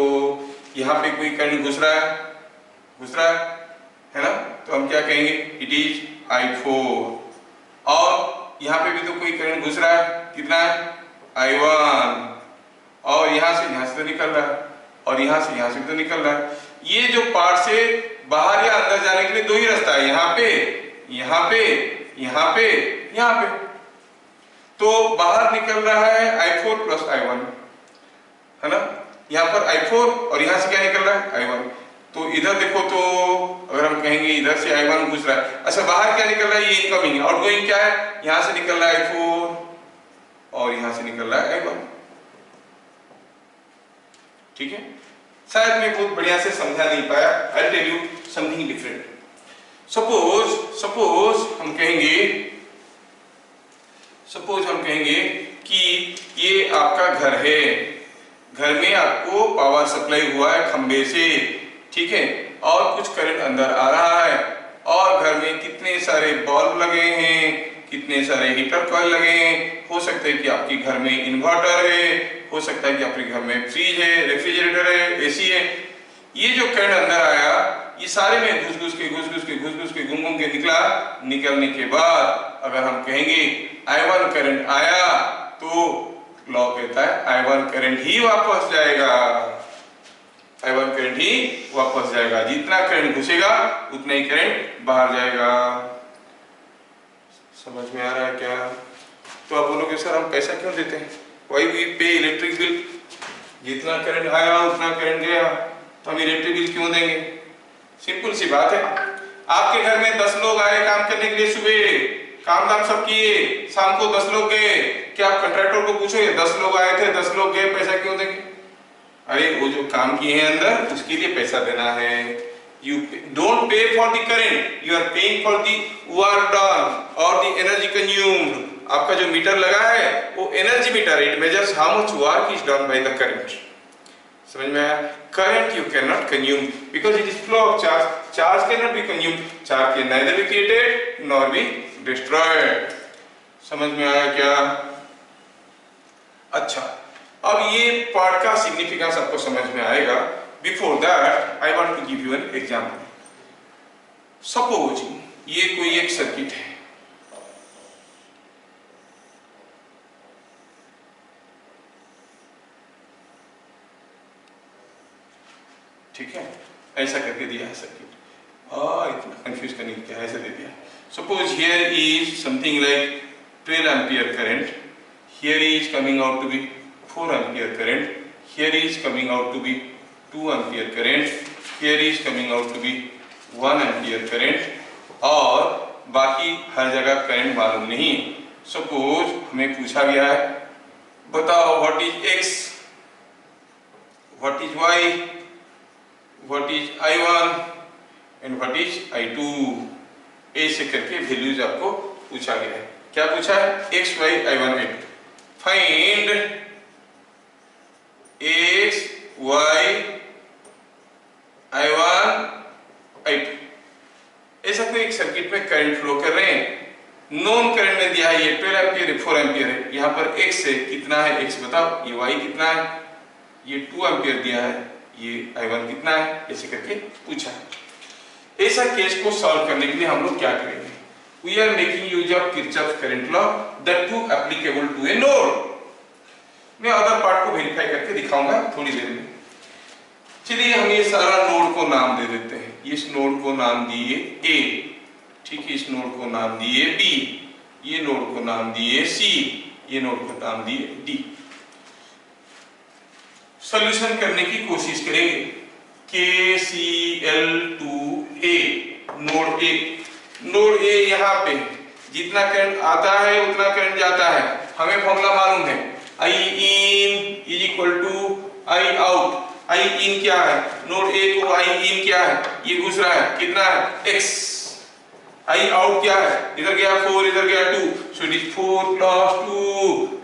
यहाँ पे कोई करंट घुस रहा है ना, तो हम क्या कहेंगे, इट इज I4। और यहाँ पे भी तो कोई करंट घुस रहा है, कितना है I1, और यहाँ से तो निकल रहा है और यहाँ से तो निकल रहा है। ये जो पार्ट से बाहर या अंदर जाने के लिए दो ही रास्ता है, यहाँ पे। तो बाहर निकल रहा है I4 प्लस I1, है ना, यहाँ पर I4 और यहाँ से क्या निकल रहा है I1। तो इधर देखो तो अगर हम कहेंगे इधर से I1 घुस रहा है, अच्छा बाहर क्या निकल रहा है, ये इनकमिंग है। आउटगोइंग क्या है, यहाँ से निकल रहा है I4 और यहाँ से निकल रहा है I1। ठीक है, शायद मैं बहुत बढ़िया से समझा नहीं पाया। I tell you something different. Suppose हम कहेंगे कि ये आपका घर है, घर में आपको पावर सप्लाई हुआ है खंबे से, ठीक है, और कुछ करंट अंदर आ रहा है और घर में कितने सारे बल्ब लगे हैं, कितने सारे हीटर कॉइल लगे हैं। हो सकता है कि आपके घर में इन्वर्टर है, हो सकता है कि आपके घर में फ्रिज है, रेफ्रिजरेटर है, एसी है। ये जो करंट अंदर आया, ये सारे में घुस के घूम के निकलने के बाद अगर हम कहेंगे I1 करंट आया, तो लॉ कहता है I1 करंट ही वापस जाएगा। जितना करंट घुसेगा उतना ही करंट बाहर जाएगा। समझ में आ रहा है क्या? तो आप बोलोगे सर हम पैसा क्यों देते हैं, वाई वी पे इलेक्ट्रिक बिल, जितना करंट आया उतना करंट गया, तो हम इलेक्ट्रिक बिल क्यों देंगे? सिंपल सी बात है, आपके घर में 10 लोग आए काम करने के लिए, सुबह काम धाम सब किए, शाम को 10 लोग गए, क्या आप कंट्रैक्टर को पूछोगे 10 लोग आए थे 10 लोग गए पैसा क्यों देंगे? अरे वो जो काम किए हैं अंदर उसके लिए पैसा देना है। You don't pay for the current, you are paying for the work done or the energy consumed। आपका जो मीटर लगा है वो energy meter, it measures how much work is done by the current। समझ में आया? Current you cannot consume because it is flow of charge, charge cannot be consumed, charge can neither be created nor be destroyed। समझ में आया क्या? अच्छा, अब ये पार्ट का सिग्निफिकेंस आपको समझ में आएगा। Before that, I want to give you an example। Suppose ये कोई एक सर्किट है, ठीक है, ऐसा करके दिया है सर्किट, इतना कंफ्यूज करने की क्या, ऐसा दे दिया। Suppose here is something like 12 ampere current, here is coming out to be 4 ampere current, here is coming out to be 2 ampere current, here is coming out to be 1 ampere current, और बाकी हर जगह current मालूम नहीं। Suppose हमें पूछा गया है बताओ what is x, what is y, what is I1 and what is I2, ऐसे करके वैल्यूज आपको पूछा गया है। क्या पूछा है? x, y, I1, I2। Find x, y, I1, I2। ऐसा कोई एक सर्किट में करंट फ्लो कर रहे हैं, नॉन करंट में दिया है ये 12 एम्पियर 4 एम्पियर है। यहाँ पर x है, कितना है x बताओ, ये y कितना है, ये 2 एम्पियर दिया है, ये I1 कितना है, ऐसे करके पूछा है। ऐसा केस को सॉल्व करने के लिए हम लोग क्या करेंगे? We are making use of Kirchhoff current law, that too applicable to a node. मैं अदर पार्ट को वेरीफाई करके दिखाऊंगा थोड़ी देर में। चलिए हम ये सारा नोड को नाम दे देते हैं। इस नोड को नाम दिए A, ठीक है, इस नोड को नाम दिए B, ये नोड को नाम दिए C, ये नोड को नाम दिए D। सॉल्यूशन करने की कोशिश करेंगे। KCL to A, node A, node A यहाँ पे जितना करंट आता है उतना करंट जाता है। हमें फॉर्मूला मालूम है, I in is equal to I out। I in क्या है? नोड A को I in क्या है? ये घुस रहा है, कितना है? X। I out क्या है? इधर गया 4, इधर गया 2, so it is 4 plus 2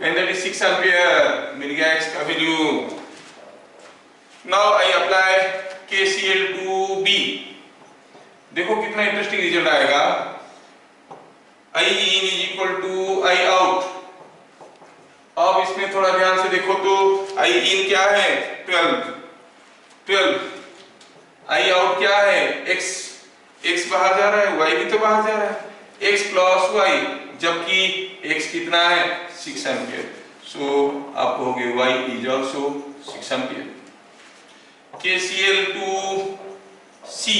and that is 6 ampere। मिल गया X का value. Now I apply KCL to B। देखो कितना इंटरेस्टिंग रिजल्ट आएगा। I in is equal to I out। अब इसमें थोड़ा ध्यान से देखो तो I in क्या है? 12। I out क्या है? X। X बाहर जा रहा है, Y भी तो बाहर जा रहा है। X प्लस Y, जबकि X कितना है? 6 एम्पियर। सो आप कहोगे Y is also 6 ampere. KCL to C,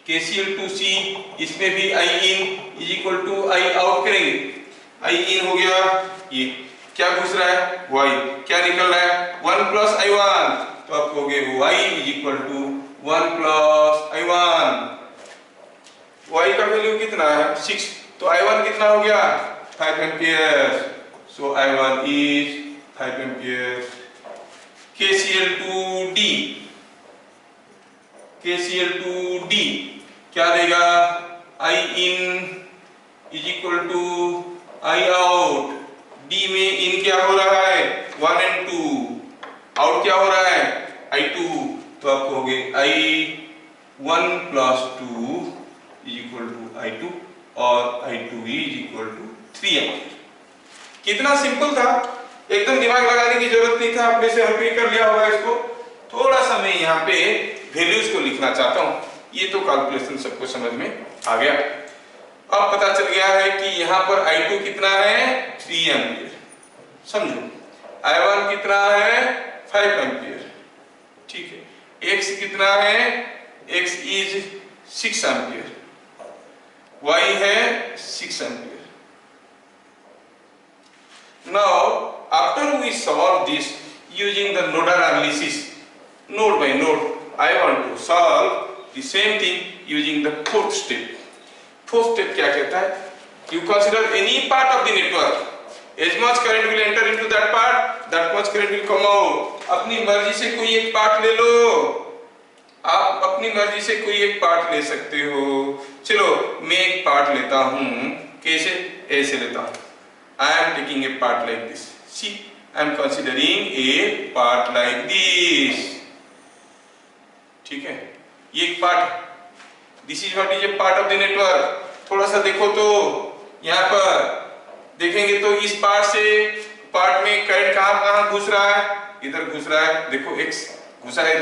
KCL to C, इसमें भी I in is equal to I out करेंगे। I in हो गया, ये क्या घुस रहा है? Y, क्या निकल रहा है? 1 प्लस I1, तो आप कहोगे Y is equal to 1 plus I1। Y का वैल्यू कितना है? 6, तो I1 कितना हो गया? 5 ampere. So I1 is 5 ampere. KCL to D, KCL to D क्या देगा? I in is equal to I out। D में in क्या हो रहा है? 1 and 2, out क्या हो रहा है? I2, तो आप कहोगे I1 plus 2 is equal to I2 और I2 is equal to 3 ampere. कितना सिंपल था, एकदम दिमाग लगाने की जरूरत नहीं था, आपने से हल भी कर लिया होगा इसको। थोड़ा सा मैं यहाँ पे वैल्यूज को लिखना चाहता हूँ, ये तो कैलकुलेशन सबको समझ में आ गया। अब पता चल गया है कि यहाँ पर I2 कितना है? 3 एम्पियर। समझो I1 कितना है? 5 एम्पियर, ठीक है। X कितना है? X इज 6 एम्पियर, Y है 6 ampere. Now after we solve this using the nodal analysis, node by node, I want to solve the same thing using the fourth step. Fourth step क्या कहता है? You consider any part of the network, as much current will enter into that part, that much current will come out। अपनी मर्जी से कोई एक part ले लो, आप अपनी मर्जी से कोई एक पार्ट ले सकते हो। चलो मैं एक पार्ट लेता हूँ, कैसे? ऐसे लेता हूँ। I am taking a part like this। See, I am considering a part like this। ठीक है, ये एक part, this is what is a part of the network। थोड़ा सा देखो तो यहाँ पर देखेंगे तो इस पार्ट में करंट कहाँ घुस रहा है? इधर घुस रहा है। देखो X घुसा है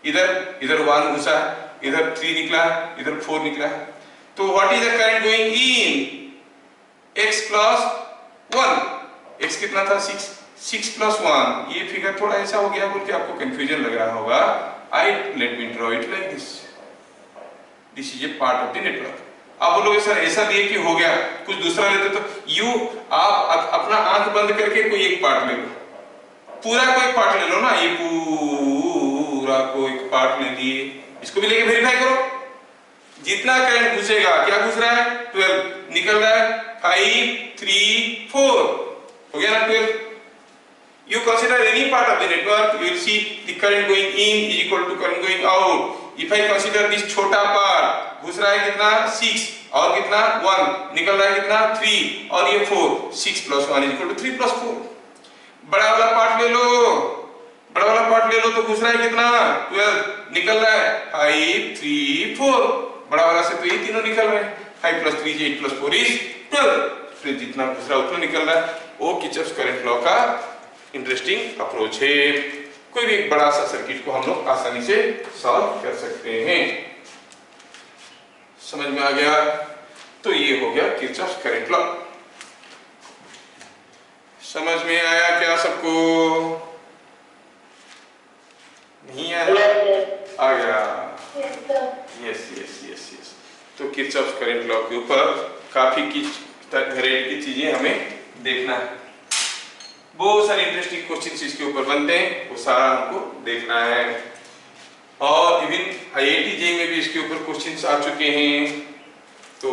इधर 1 घुसा है, इधर 3 निकला है, इधर 4 निकला है। तो what is the current going in? X plus 1। X कितना था? 6 प्लस 1। ये फिगर थोड़ा ऐसा हो गया बोल के आपको कंफ्यूजन लग रहा होगा। Let me draw it like this. This is a part of the network. आप बोलोगे सर ऐसा दिए कि हो गया, कुछ दूसरा लेते तो आप अपना आंख बंद करके कोई एक पार्ट ले लो, पूरा कोई पार्ट ले लो ना, ये पूरा कोई पार्ट ले लिए, इसको भी लेके वेरीफाई करो। जितना करंट घुसेगा, क्या घुस रहा है? 12, निकल रहा है 5, 3, 4, हो गया ना 12। You consider any part of the network, you will see the current going in is equal to current going out. If I consider this छोटा part, घुस रहा है कितना 6 और कितना 1, निकल रहा है कितना 3 और ये 4, 6 plus 1 is equal to 3 plus 4. बड़ा वाला पार्ट ले लो, बड़ा वाला पार्ट ले लो तो घुस रहा है कितना 12, निकल रहा है 5 3 4. बड़ा वाला से तो ये तीनों निकल रहे हैं, 5 plus 3 is 8 plus 4 is 12. तो जितना घुस रहा है उतना निकल रहा है. वो किर्चॉफ्स करंट लॉ का इंटरेस्टिंग अप्रोच है. कोई भी एक बड़ा सा सर्किट को हम लोग आसानी से सॉल्व कर सकते हैं. समझ में आ गया? तो ये हो गया किर्चॉफ्स करंट लॉ. समझ में आया क्या सबको? नहीं आया? आ गया. Yes yes yes yes. तो किर्चॉफ्स करंट लॉ के ऊपर काफी वेराइटी की चीजें हमें देखना है. बहुत सारे इंटरेस्टिंग क्वेश्चंस इसके ऊपर बनते हैं, वो सारा हमको देखना है. और इवन IIT JEE में भी इसके ऊपर क्वेश्चंस आ चुके हैं, तो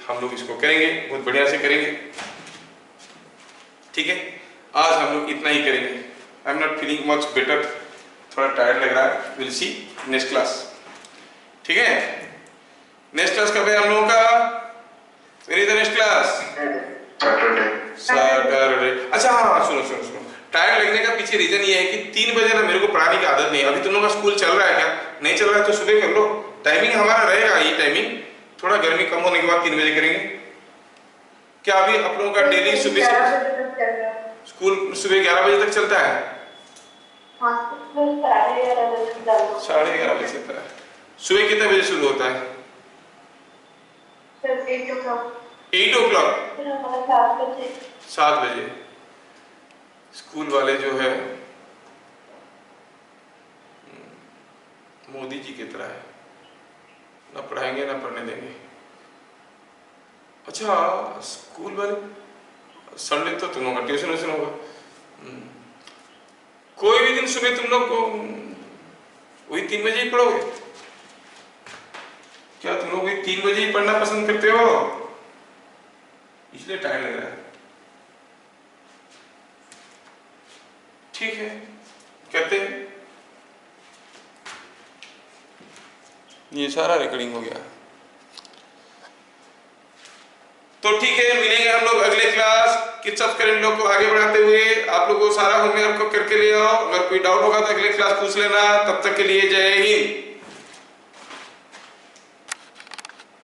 हम लोग इसको करेंगे, बहुत बढ़िया से करेंगे. ठीक है, आज हम लोग इतना ही करेंगे. I am not feeling much better, थोड़ा टायर्ड लग रहा है. Will see next class. ठीक है, नेक्स्ट क्लास कब है हम लोगों का? Where is the next class? Saturday. अच्छा हाँ, सुनो सुनो सुनो, टायर्ड लगने का पीछे रीजन ये है कि 3 बजे ना मेरे को पढ़ाने की आदत नहीं है. अभी तुम लोगों का स्कूल चल रहा है क्या? नहीं चल रहा है तो सुबह कर लो. टाइमिंग हमारा रहेगा ये टाइमिंग, थोड़ा गर्मी कम होने के बाद 3 बजे करेंगे. क्या अभी आप लोगों का डेली सुबह स्कूल सुबह 11 बजे तक चलता है? 11:30 बजे चलता है. सुबह कितने बजे शुरू होता है? 8 o'clock. 7 बजे. स्कूल वाले जो है मोदी जी की तरह है, ना पढ़ाएंगे ना पढ़ने देंगे. अच्छा, स्कूल वाले संडे तो तुम लोग का ट्यूशन व्यूशन होगा. कोई भी दिन सुबह तुम लोग को वही 3 बजे ही पढ़ोगे क्या? तुम लोग वही 3 बजे ही पढ़ना पसंद करते हो, इसलिए टाइम लग रहा है. ठीक है, कहते हैं ये सारा रिकॉर्डिंग हो गया. तो ठीक है, मिलेंगे हम लोग अगले क्लास. किर्चॉफ्स करंट लॉ को आगे बढ़ाते हुए आप लोगों को सारा होमवर्क करके ले आओ. अगर कोई डाउट होगा तो अगले क्लास पूछ लेना. तब तक के लिए जय हिंद.